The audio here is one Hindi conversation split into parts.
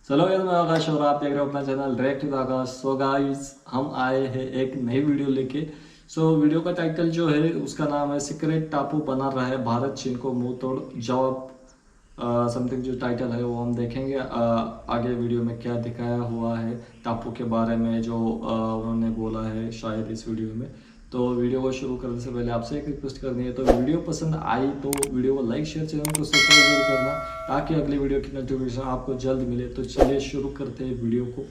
चलो यार, मैं आकाश और आप देख रहे हो अपना channel direct with Akash. So guys, हम आए हैं एक नई वीडियो लेके। वीडियो का टाइटल जो है उसका नाम है सीक्रेट टापू बना रहा है भारत चीन को मुंह तोड़ जवाब। समथिंग जो टाइटल है वो हम देखेंगे आगे वीडियो में क्या दिखाया हुआ है टापू के बारे में जो उन्होंने बोला है शायद इस वीडियो में। तो वीडियो को शुरू करने से पहले आपसे एक रिक्वेस्ट करनी है, तो वीडियो पसंद आई तो वीडियो को लाइक शेयर चैनल को सब्सक्राइब जरूर करना ताकि अगली वीडियो की नोटिफिकेशन आपको जल्द मिले। तो चलिए शुरू करते हैं वीडियो को।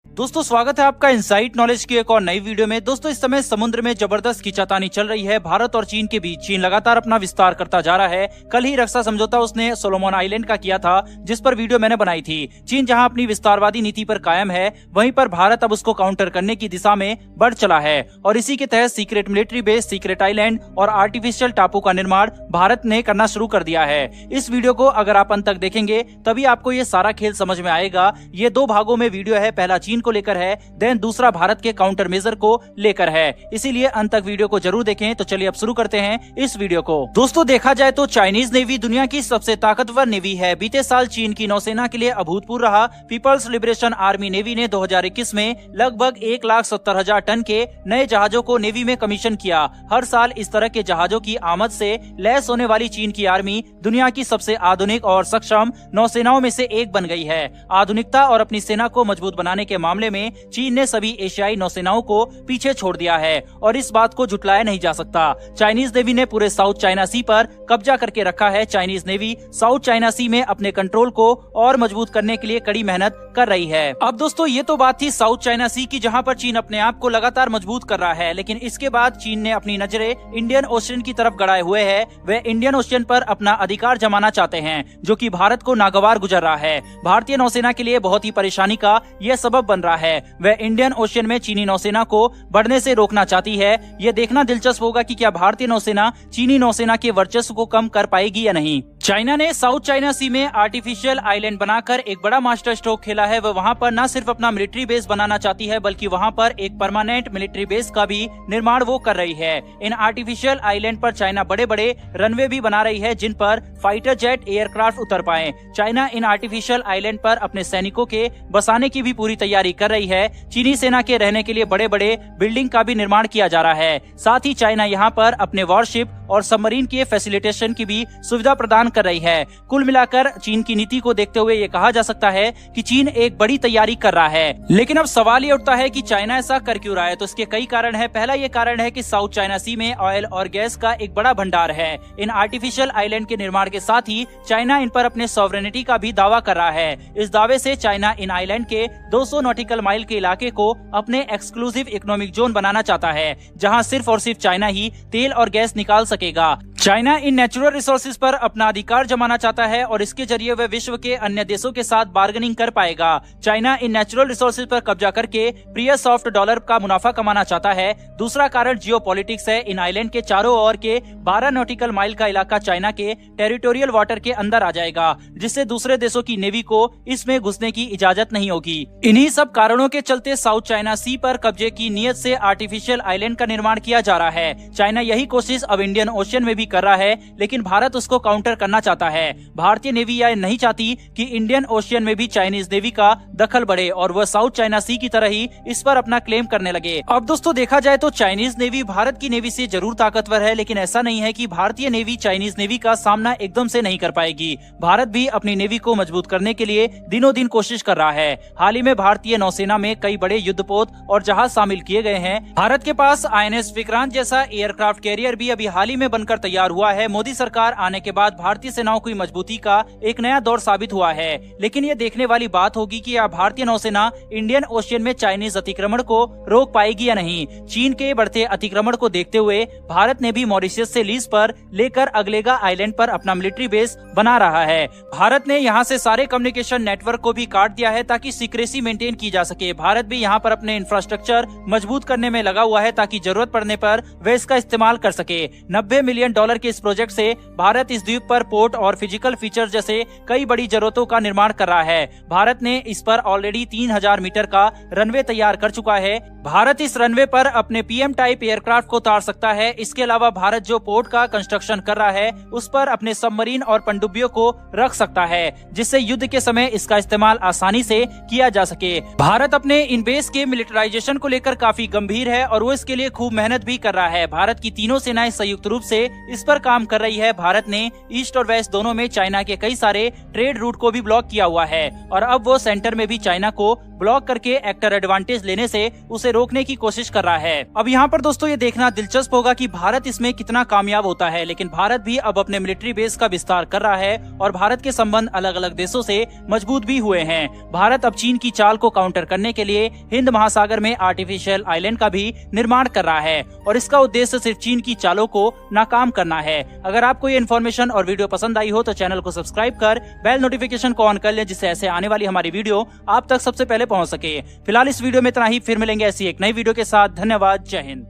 दोस्तों स्वागत है आपका इनसाइट नॉलेज की एक और नई वीडियो में। दोस्तों इस समय समुद्र में जबरदस्त खींचातानी चल रही है भारत और चीन के बीच। चीन लगातार अपना विस्तार करता जा रहा है। कल ही रक्षा समझौता उसने सोलोमन आइलैंड का किया था जिस पर वीडियो मैंने बनाई थी। चीन जहां अपनी विस्तारवादी नीति पर कायम है वहीं पर भारत अब उसको काउंटर करने की दिशा में बढ़ चला है और इसी के तहत secret military base, secret island और आर्टिफिशियल टापू का निर्माण भारत ने करना शुरू कर दिया है। इस वीडियो को अगर आप अंत तक देखेंगे तभी आपको ये सारा खेल समझ में आएगा। ये दो भागों में वीडियो है, पहला चीन को लेकर है, देन दूसरा भारत के काउंटर मेजर को लेकर है। इसीलिए अंत तक वीडियो को जरूर देखें। तो चलिए अब शुरू करते हैं इस वीडियो को। दोस्तों देखा जाए तो चाइनीज नेवी दुनिया की सबसे ताकतवर नेवी है। बीते साल चीन की नौसेना के लिए अभूतपूर्व रहा। पीपल्स लिबरेशन आर्मी नेवी ने 2021 में लगभग 1,70,000 टन के नए जहाजों को नेवी में कमीशन किया। हर साल इस तरह के जहाजों की आमद से लैस होने वाली चीन की आर्मी दुनिया की सबसे आधुनिक और सक्षम नौसेनाओं में से एक बन गई है। आधुनिकता और अपनी सेना को मजबूत बनाने के मामले में चीन ने सभी एशियाई नौसेनाओं को पीछे छोड़ दिया है और इस बात को झुटलाया नहीं जा सकता। चाइनीज नेवी ने पूरे साउथ चाइना सी पर कब्जा करके रखा है। चाइनीज नेवी साउथ चाइना सी में अपने कंट्रोल को और मजबूत करने के लिए कड़ी मेहनत कर रही है। अब दोस्तों ये तो बात थी साउथ चाइना सी की जहां पर चीन अपने आप को लगातार मजबूत कर रहा है, लेकिन इसके बाद चीन ने अपनी नजरें इंडियन ओशियन की तरफ गड़ाए हुए है। वे इंडियन ओशियन पर अपना अधिकार जमाना चाहते हैं जो कि भारत को नागवार गुजर रहा है। भारतीय नौसेना के लिए बहुत ही परेशानी का यह सबब बन रहा है। वे इंडियन ओशियन में चीनी नौसेना को बढ़ने से रोकना चाहती है। यह देखना दिलचस्प होगा कि क्या भारतीय नौसेना चीनी नौसेना के वर्चस्व को कम कर पाएगी या नहीं। चाइना ने साउथ चाइना सी में आर्टिफिशियल आइलैंड बनाकर एक बड़ा मास्टर स्ट्रोक खेला है। वह वहां पर न सिर्फ अपना मिलिट्री बेस बनाना चाहती है बल्कि वहां पर एक परमानेंट मिलिट्री बेस का भी निर्माण वो कर रही है। इन आर्टिफिशियल आइलैंड पर चाइना बड़े बड़े रनवे भी बना रही है जिन पर फाइटर जेट एयरक्राफ्ट उतर पाए। चाइना इन आर्टिफिशियल आइलैंड पर अपने सैनिकों के बसाने की भी पूरी तैयारी कर रही है। चीनी सेना के रहने के लिए बड़े बड़े बिल्डिंग का भी निर्माण किया जा रहा है। साथ ही चाइना यहाँ पर अपने वॉरशिप और सबमरीन के फैसिलिटेशन की भी सुविधा प्रदान कर रही है। कुल मिलाकर चीन की नीति को देखते हुए ये कहा जा सकता है कि चीन एक बड़ी तैयारी कर रहा है। लेकिन अब सवाल ये उठता है कि चाइना ऐसा कर क्यों रहा है। तो इसके कई कारण है। पहला ये कारण है कि साउथ चाइना सी में ऑयल और गैस का एक बड़ा भंडार है। इन आर्टिफिशियल आइलैंड के निर्माण के साथ ही चाइना इन पर अपने सॉवरेनिटी का भी दावा कर रहा है। इस दावे से चाइना इन आइलैंड के 200 नॉटिकल माइल के इलाके को अपने एक्सक्लूसिव इकोनॉमिक जोन बनाना चाहता है जहां सिर्फ और सिर्फ चाइना ही तेल और गैस निकाल सकेगा। चाइना इन नेचुरल रिसोर्सेज पर अपना अधिकार जमाना चाहता है और इसके जरिए वह विश्व के अन्य देशों के साथ बार्गेनिंग कर पाएगा। चाइना इन नेचुरल रिसोर्सेज पर कब्जा करके प्रिय सॉफ्ट डॉलर का मुनाफा कमाना चाहता है। दूसरा कारण जियोपॉलिटिक्स है। इन आइलैंड के चारों ओर के 12 नॉटिकल माइल का इलाका चाइना के टेरिटोरियल वाटर के अंदर आ जाएगा जिससे दूसरे देशों की नेवी को इसमें घुसने की इजाजत नहीं होगी। इन्हीं सब कारणों के चलते साउथ चाइना सी पर कब्जे की नीयत से आर्टिफिशियल आइलैंड का निर्माण किया जा रहा है। चाइना यही कोशिश अब इंडियन ओशियन में भी कर रहा है, लेकिन भारत उसको काउंटर करना चाहता है। भारतीय नेवी यह नहीं चाहती कि इंडियन ओशियन में भी चाइनीज नेवी का दखल बढ़े और वह साउथ चाइना सी की तरह ही इस पर अपना क्लेम करने लगे। अब दोस्तों देखा जाए तो चाइनीज नेवी भारत की नेवी से जरूर ताकतवर है, लेकिन ऐसा नहीं है कि भारतीय नेवी चाइनीज नेवी का सामना एकदम से नहीं कर पाएगी। भारत भी अपनी नेवी को मजबूत करने के लिए दिनों दिन कोशिश कर रहा है। हाल ही में भारतीय नौसेना में कई बड़े युद्धपोत और जहाज शामिल किए गए हैं। भारत के पास INS विक्रांत जैसा एयरक्राफ्ट कैरियर भी अभी हाल ही में बनकर तैयार हुआ है। मोदी सरकार आने के बाद भारतीय सेनाओं की मजबूती का एक नया दौर साबित हुआ है। लेकिन ये देखने वाली बात होगी कि क्या भारतीय नौसेना इंडियन ओशियन में चाइनीज अतिक्रमण को रोक पाएगी या नहीं। चीन के बढ़ते अतिक्रमण को देखते हुए भारत ने भी मॉरिशस से लीज पर लेकर अगलेगा आइलैंड पर अपना मिलिट्री बेस बना रहा है। भारत ने यहाँ से सारे कम्युनिकेशन नेटवर्क को भी काट दिया है ताकि सीक्रेसी मेंटेन की जा सके। भारत भी यहाँ पर अपने इंफ्रास्ट्रक्चर मजबूत करने में लगा हुआ है ताकि जरूरत पड़ने पर वे इसका इस्तेमाल कर सके। $90 मिलियन डॉलर के इस प्रोजेक्ट से भारत इस द्वीप पर पोर्ट और फिजिकल फीचर जैसे कई बड़ी जरूरतों का निर्माण कर रहा है। भारत ने इस पर ऑलरेडी 3000 मीटर का रनवे तैयार कर चुका है। भारत इस रनवे पर अपने पीएम टाइप एयरक्राफ्ट को उतार सकता है। इसके अलावा भारत जो पोर्ट का कंस्ट्रक्शन कर रहा है उस पर अपने सबमरीन और पनडुब्बियों को रख सकता है, जिससे युद्ध के समय इसका इस्तेमाल आसानी से किया जा सके। भारत अपने इन बेस के मिलिटराइजेशन को लेकर काफी गंभीर है और वो इसके लिए खूब मेहनत भी कर रहा है। भारत की तीनों सेनाएं संयुक्त रूप से इस पर काम कर रही है। भारत ने ईस्ट और वेस्ट दोनों में चाइना के कई सारे ट्रेड रूट को भी ब्लॉक किया हुआ है और अब वो सेंटर में भी चाइना को ब्लॉक करके एक्टर एडवांटेज लेने से उसे रोकने की कोशिश कर रहा है। अब यहाँ पर दोस्तों ये देखना दिलचस्प होगा कि भारत इसमें कितना कामयाब होता है, लेकिन भारत भी अब अपने मिलिट्री बेस का विस्तार कर रहा है और भारत के संबंध अलग अलग देशों से मजबूत भी हुए हैं। भारत अब चीन की चाल को काउंटर करने के लिए हिंद महासागर में आर्टिफिशियल आइलैंड का भी निर्माण कर रहा है और इसका उद्देश्य सिर्फ चीन की चालों को नाकाम करना है। अगर आपको ये इन्फॉर्मेशन और वीडियो पसंद आई हो तो चैनल को सब्सक्राइब कर बेल नोटिफिकेशन को ऑन कर लें, जिससे ऐसे आने वाली हमारी वीडियो आप तक सबसे पहले पहुंच सके। फिलहाल इस वीडियो में इतना ही, फिर मिलेंगे ऐसी एक नई वीडियो के साथ। धन्यवाद, जय हिंद।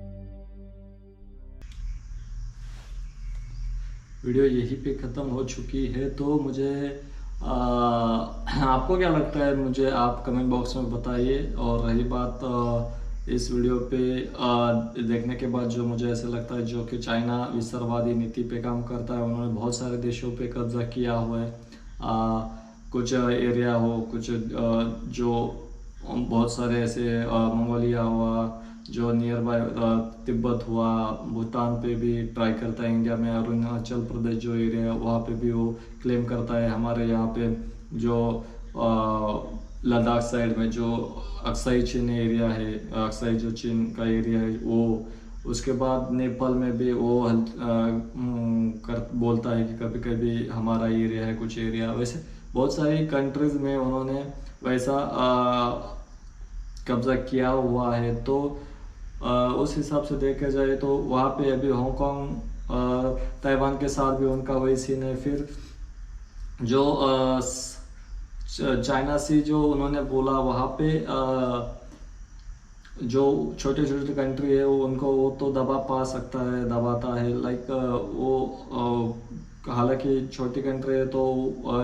वीडियो यहीं पे ख़त्म हो चुकी है, तो मुझे आपको क्या लगता है मुझे आप कमेंट बॉक्स में बताइए। और रही बात इस वीडियो पे देखने के बाद जो मुझे ऐसा लगता है, जो कि चाइना विस्तारवादी नीति पे काम करता है, उन्होंने बहुत सारे देशों पे कब्जा किया हुआ है। कुछ एरिया हो, कुछ जो बहुत सारे ऐसे मंगोलिया हुआ, जो नियर बाय तिब्बत हुआ, भूटान पे भी ट्राई करता है इंडिया में, अरुणाचल प्रदेश जो एरिया है वहाँ पे भी वो क्लेम करता है। हमारे यहाँ पे जो लद्दाख साइड में जो अक्साई चीन एरिया है, अक्साई जो चीन का एरिया है वो, उसके बाद नेपाल में भी वो बोलता है कि कभी कभी हमारा एरिया है, कुछ एरिया। वैसे बहुत सारी कंट्रीज में उन्होंने वैसा कब्जा किया हुआ है। तो उस हिसाब से देखा जाए तो वहाँ पे अभी हांगकांग, ताइवान के साथ भी उनका वही सीन है। फिर जो चाइना सी जो उन्होंने बोला, वहाँ पे जो छोटे छोटे कंट्री है वो उनको वो तो दबाता है लाइक वो, हालांकि छोटी कंट्री है तो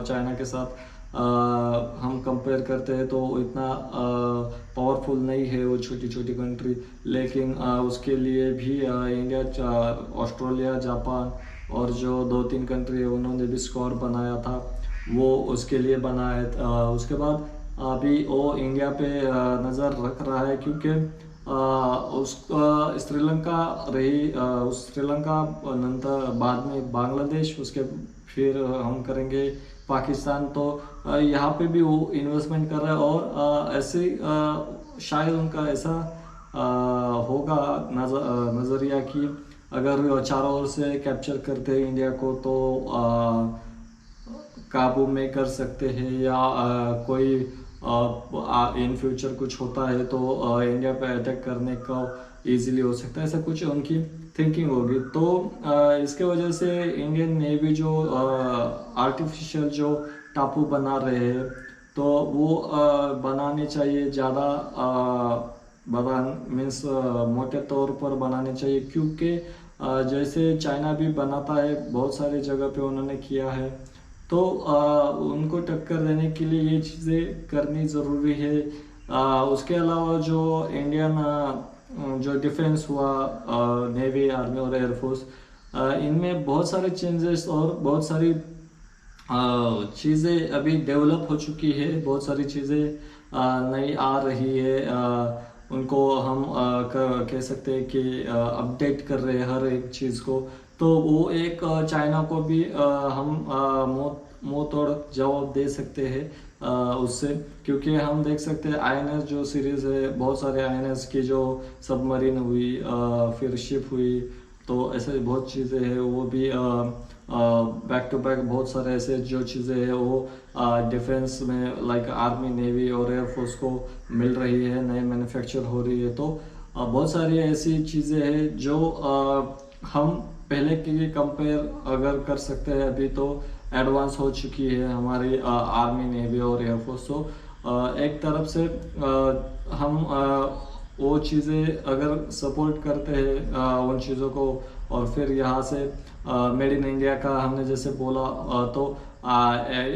चाइना के साथ हम कंपेयर करते हैं तो इतना पावरफुल नहीं है वो छोटी छोटी कंट्री, लेकिन उसके लिए भी इंडिया, ऑस्ट्रेलिया, जापान और जो 2-3 कंट्री है उन्होंने भी स्कोर बनाया था, वो उसके लिए बनाया। उसके बाद अभी वो इंडिया पे नज़र रख रहा है, क्योंकि उसका श्रीलंका रही, उस श्रीलंका नंतर बाद में बांग्लादेश, उसके फिर हम करेंगे पाकिस्तान। तो यहाँ पे भी वो इन्वेस्टमेंट कर रहा है और ऐसे शायद उनका ऐसा होगा नज़रिया कि अगर चारों ओर से कैप्चर करते हैं इंडिया को तो काबू में कर सकते हैं, या कोई इन फ्यूचर कुछ होता है तो इंडिया पे अटैक करने का इजीली हो सकता है, ऐसा कुछ उनकी थिंकिंग होगी। तो इसके वजह से इंडियन नेवी जो आर्टिफिशियल जो टापू बना रहे हैं तो वो बनाने चाहिए, ज़्यादा मीन्स मोटे तौर पर बनाने चाहिए, क्योंकि जैसे चाइना भी बनाता है, बहुत सारी जगह पे उन्होंने किया है, तो उनको टक्कर देने के लिए ये चीज़ें करनी ज़रूरी है। उसके अलावा जो इंडियन जो डिफेंस हुआ, नेवी, आर्मी और एयरफोर्स, इनमें बहुत सारे चेंजेस और बहुत सारी चीज़ें अभी डेवलप हो चुकी है, बहुत सारी चीज़ें नई आ रही है। उनको हम कह सकते हैं कि अपडेट कर रहे हैं हर एक चीज़ को, तो वो एक चाइना को भी हम मुँह तोड़ जवाब दे सकते हैं उससे, क्योंकि हम देख सकते हैं INS जो सीरीज़ है, बहुत सारे INS की जो सबमरीन हुई, फिर शिप हुई, तो ऐसे बहुत चीज़ें हैं, वो भी बैक टू बैक बहुत सारे ऐसे जो चीज़ें हैं वो डिफेंस में लाइक आर्मी, नेवी और एयरफोर्स को मिल रही है, नए मैन्युफैक्चर हो रही है। तो बहुत सारी ऐसी चीज़ें हैं जो हम पहले के कंपेयर अगर कर सकते हैं, अभी तो एडवांस हो चुकी है हमारी आर्मी, नेवी और एयरफोर्स। तो एक तरफ से हम वो चीज़ें अगर सपोर्ट करते हैं उन चीज़ों को, और फिर यहाँ से मेड इन इंडिया का हमने जैसे बोला तो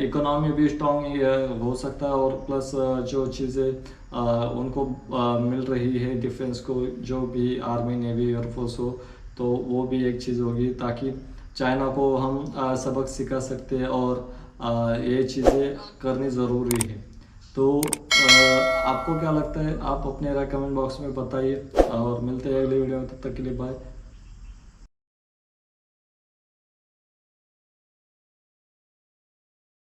इकोनॉमी भी स्ट्रॉन्ग हो सकता है, और प्लस जो चीज़ें उनको मिल रही है डिफेंस को, जो भी आर्मी नेवी एयरफोर्स हो, तो वो भी एक चीज़ होगी, ताकि चाइना को हम सबक सिखा सकते हैं, और ये चीज़ें करनी ज़रूरी है। तो आपको क्या लगता है, आप अपने राय कमेंट बॉक्स में बताइए, और मिलते हैं अगले वीडियो में। तब तक के लिए बाय।